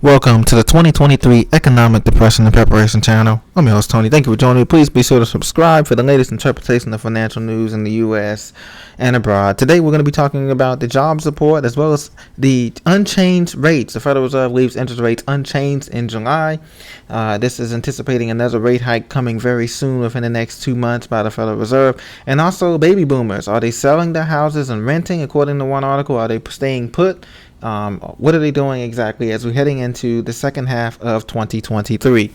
Welcome to the 2023 Economic Depression and Preparation Channel. I'm your host, Tony. Thank you for joining me. Please be sure to subscribe for the latest interpretation of financial news in the U.S. and abroad. Today, we're going to be talking about the jobs report as well as the unchanged rates. The Federal Reserve leaves interest rates unchanged in July. This is anticipating another rate hike coming very soon within the next 2 months by the Federal Reserve. And also, baby boomers. Are they selling their houses and renting, according to one article? Are they staying put? What are they doing exactly as we're heading into the second half of 2023?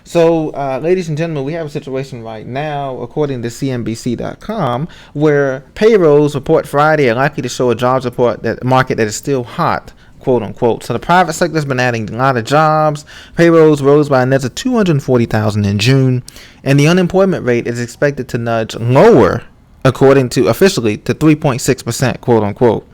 So, ladies and gentlemen, we have a situation right now, according to CNBC.com, where payrolls report Friday are likely to show a jobs report market that is still hot, quote unquote. So the private sector has been adding a lot of jobs. Payrolls rose by another 240,000 in June, and the unemployment rate is expected to nudge lower, according to officially, to 3.6%, quote unquote.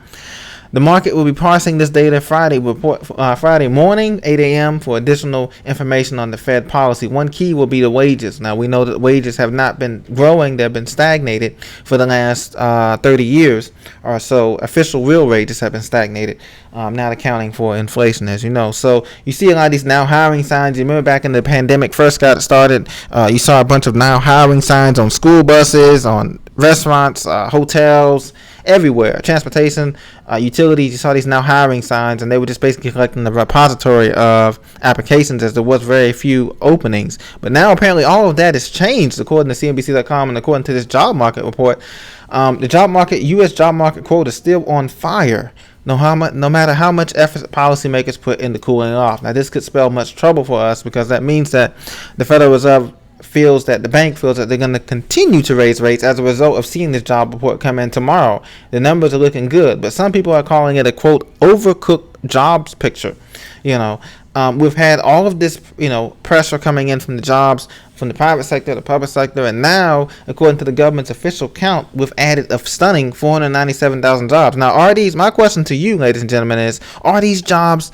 The market will be parsing this data Friday morning, 8 a.m. for additional information on the Fed policy. One key will be the wages. Now, we know that wages have not been growing. They've been stagnated for the last 30 years or so. Official real wages have been stagnated, not accounting for inflation, as you know. So you see a lot of these now hiring signs. You remember back in the pandemic first got started, you saw a bunch of now hiring signs on school buses, on restaurants, hotels, everywhere, transportation, utilities. You saw these now hiring signs, and they were just basically collecting the repository of applications, as there was very few openings. But now apparently all of that has changed, according to CNBC.com and according to this job market report. The job market, U.S. job market quote, is still on fire, no matter how much effort policymakers put into cooling off. Now, this could spell much trouble for us, because that means that the Federal Reserve the bank feels that they're going to continue to raise rates as a result of seeing this job report come in tomorrow. The numbers are looking good, but some people are calling it a, quote, overcooked jobs picture. We've had all of this, pressure coming in from the jobs, from the private sector, the public sector, and now, according to the government's official count, we've added a stunning 497,000 jobs. Now, my question to you, ladies and gentlemen, is, are these jobs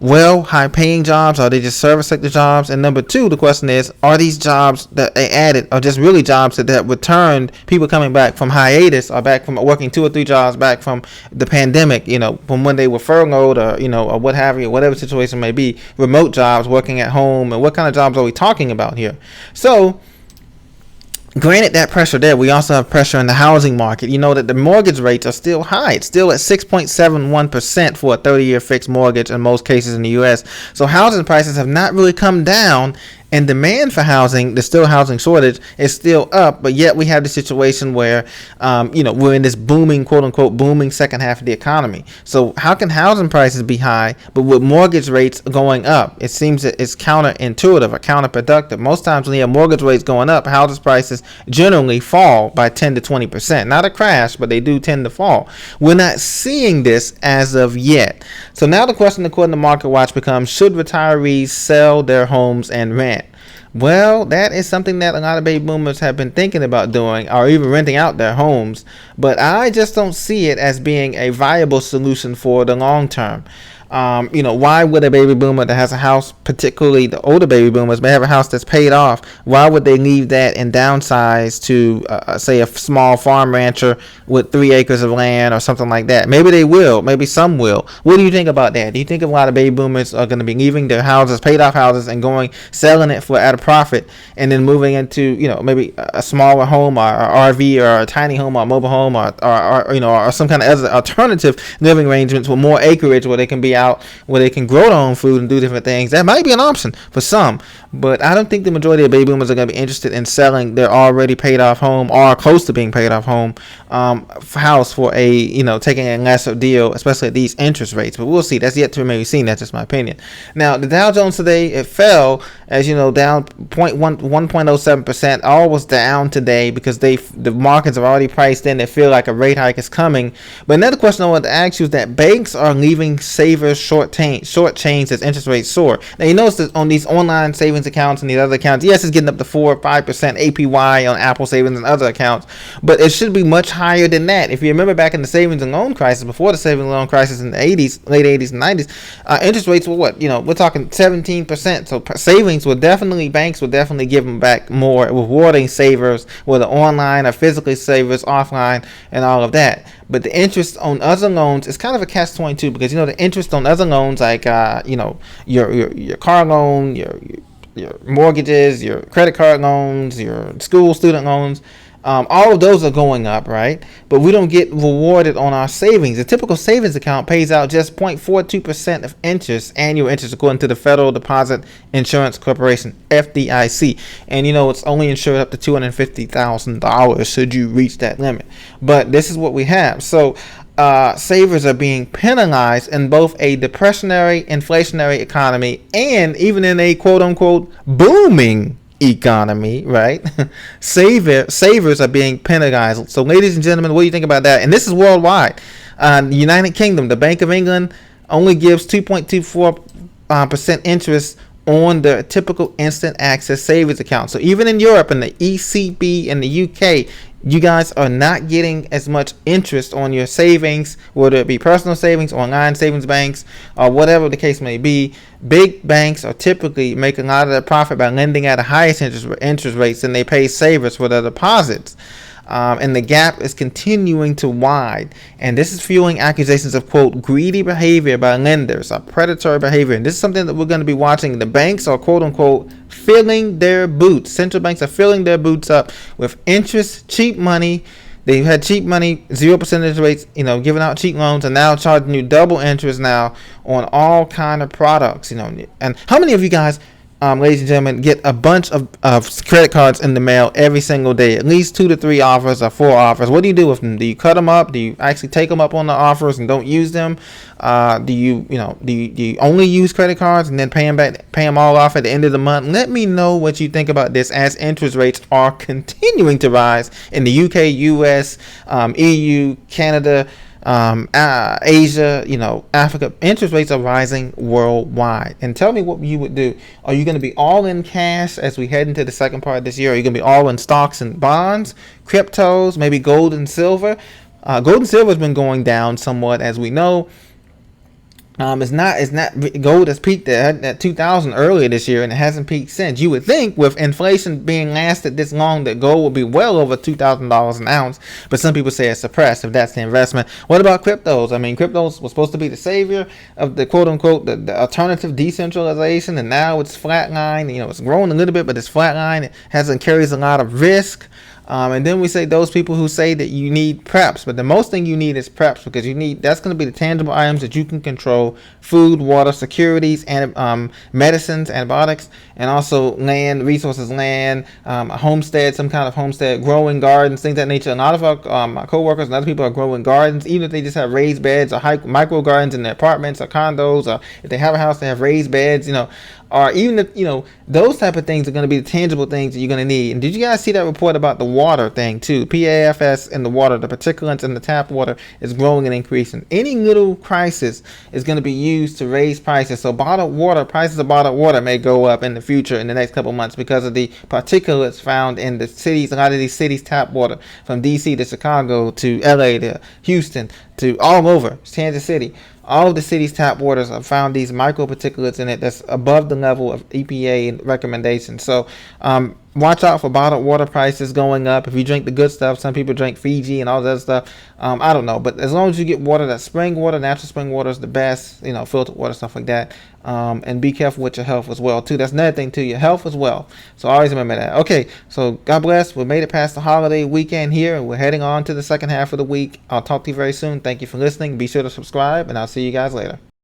high-paying jobs? Are they just service sector jobs? And number two, the question is, are these jobs that they added are just really jobs that returned people coming back from hiatus, or back from working 2 or 3 jobs back from the pandemic, from when they were furloughed, or, or what have you, whatever situation may be, remote jobs, working at home, and what kind of jobs are we talking about here? So, granted that pressure there, we also have pressure in the housing market. You know that the mortgage rates are still high. It's still at 6.71% for a 30-year fixed mortgage in most cases in the U.S. So housing prices have not really come down, and demand for housing, the still housing shortage, is still up. But yet we have the situation where, we're in this booming, quote unquote, booming second half of the economy. So how can housing prices be high, but with mortgage rates going up? It seems that it's counterintuitive or counterproductive. Most times when you have mortgage rates going up, housing prices generally fall by 10 to 20%. Not a crash, but they do tend to fall. We're not seeing this as of yet. So now the question, according to Market Watch, becomes, should retirees sell their homes and rent? Well, that is something that a lot of baby boomers have been thinking about doing, or even renting out their homes. But I just don't see it as being a viable solution for the long term. Why would a baby boomer that has a house, particularly the older baby boomers, may have a house that's paid off, why would they leave that and downsize to, say, a small farm rancher with 3 acres of land or something like that? Maybe they will. Maybe some will. What do you think about that? Do you think a lot of baby boomers are going to be leaving their houses, paid off houses, and selling it at a profit, and then moving into, maybe a smaller home, or RV, or a tiny home, or a mobile home, or some kind of other alternative living arrangements with more acreage where they can be out, where they can grow their own food and do different things? That might be an option for some, but I don't think the majority of baby boomers are going to be interested in selling their already paid off home, or close to being paid off home, house for taking a lesser deal, especially at these interest rates. But we'll see. That's yet to be seen. That's just my opinion. Now, the Dow Jones today, it fell, as you know, down 1.07%. All was down today because the markets are already priced in. They feel like a rate hike is coming. But another question I want to ask you is that banks are leaving savers short change as interest rates soar. Now, you notice that on these online savings accounts and these other accounts, yes, it's getting up to 4 or 5% APY on Apple Savings and other accounts, but it should be much higher than that. If you remember back in the savings and loan crisis, before the savings and loan crisis in the late 80s and 90s, interest rates were what? We're talking 17%. So banks will definitely give them back more, rewarding savers, whether online or physically savers, offline, and all of that. but the interest on other loans is kind of a catch-22, because the interest on other loans, like your car loan, your mortgages, your credit card loans, your school student loans, all of those are going up, right? But we don't get rewarded on our savings. A typical savings account pays out just 0.42% of interest, annual interest, according to the Federal Deposit Insurance Corporation, FDIC. And it's only insured up to $250,000 should you reach that limit. But this is what we have. So savers are being penalized in both a depressionary, inflationary economy and even in a quote-unquote booming economy, right? Savers are being penalized. So, ladies and gentlemen, what do you think about that? And this is worldwide. The United Kingdom, the Bank of England only gives 2.24% interest on the typical instant access savings account. So even in Europe and the ECB and the UK, you guys are not getting as much interest on your savings, whether it be personal savings, online savings banks, or whatever the case may be. Big banks are typically making a lot of their profit by lending at the highest interest rates than they pay savers for their deposits. And the gap is continuing to widen. And this is fueling accusations of, quote, greedy behavior by lenders, or predatory behavior. And this is something that we're going to be watching. The banks are, quote unquote, filling their boots. Central banks are filling their boots up with interest, cheap money. They've had cheap money, 0% interest rates, giving out cheap loans, and now charging you double interest now on all kind of products, And how many of you guys, ladies and gentlemen, get a bunch of credit cards in the mail every single day? At least 2 to 3 offers or 4 offers. What do you do with them? Do you cut them up? Do you actually take them up on the offers and don't use them? Do you only use credit cards and then pay them all off at the end of the month? Let me know what you think about this, as interest rates are continuing to rise in the UK, US, EU, Canada, Asia, Africa. Interest rates are rising worldwide. And tell me what you would do. Are you going to be all in cash as we head into the second part of this year? Are you going to be all in stocks and bonds, cryptos, maybe gold and silver? Gold and silver has been going down somewhat, as we know. It's not gold has peaked at 2000 earlier this year, and it hasn't peaked since. You would think with inflation being lasted this long that gold would be well over $2,000 an ounce, but some people say it's suppressed if that's the investment. What about cryptos? I mean, cryptos was supposed to be the savior of the quote unquote the alternative decentralization, and now it's flatline. It's growing a little bit, but it's flatline. It carries a lot of risk. And then we say those people who say that you need preps, but the most thing you need is preps, because that's going to be the tangible items that you can control: food, water, securities, and medicines, antibiotics, and also land resources, a homestead, some kind of homestead, growing gardens, things of that nature. A lot of our co-workers and other people are growing gardens, even if they just have raised beds or micro gardens in their apartments or condos, or if they have a house, they have raised beds, or even if, those type of things are going to be the tangible things that you're going to need. And did you guys see that report about the water thing too? PFAS in the water, the particulates in the tap water is growing and increasing. Any little crisis is going to be used to raise prices. So prices of bottled water may go up in the future, in the next couple of months, because of the particulates found in the cities. A lot of these cities' tap water, from DC to Chicago to LA to Houston to all over Kansas City. All of the city's tap waters have found these microparticulates in it that's above the level of EPA recommendations. So watch out for bottled water prices going up. If you drink the good stuff, some people drink Fiji and all that stuff. I don't know, but as long as you get water that's spring water, natural spring water is the best. Filtered water, stuff like that. And be careful with your health as well too. That's another thing too, your health as well. So always remember that. Okay, so God bless. We made it past the holiday weekend here, and we're heading on to the second half of the week. I'll talk to you very soon. Thank you for listening. Be sure to subscribe, and I'll see you guys later.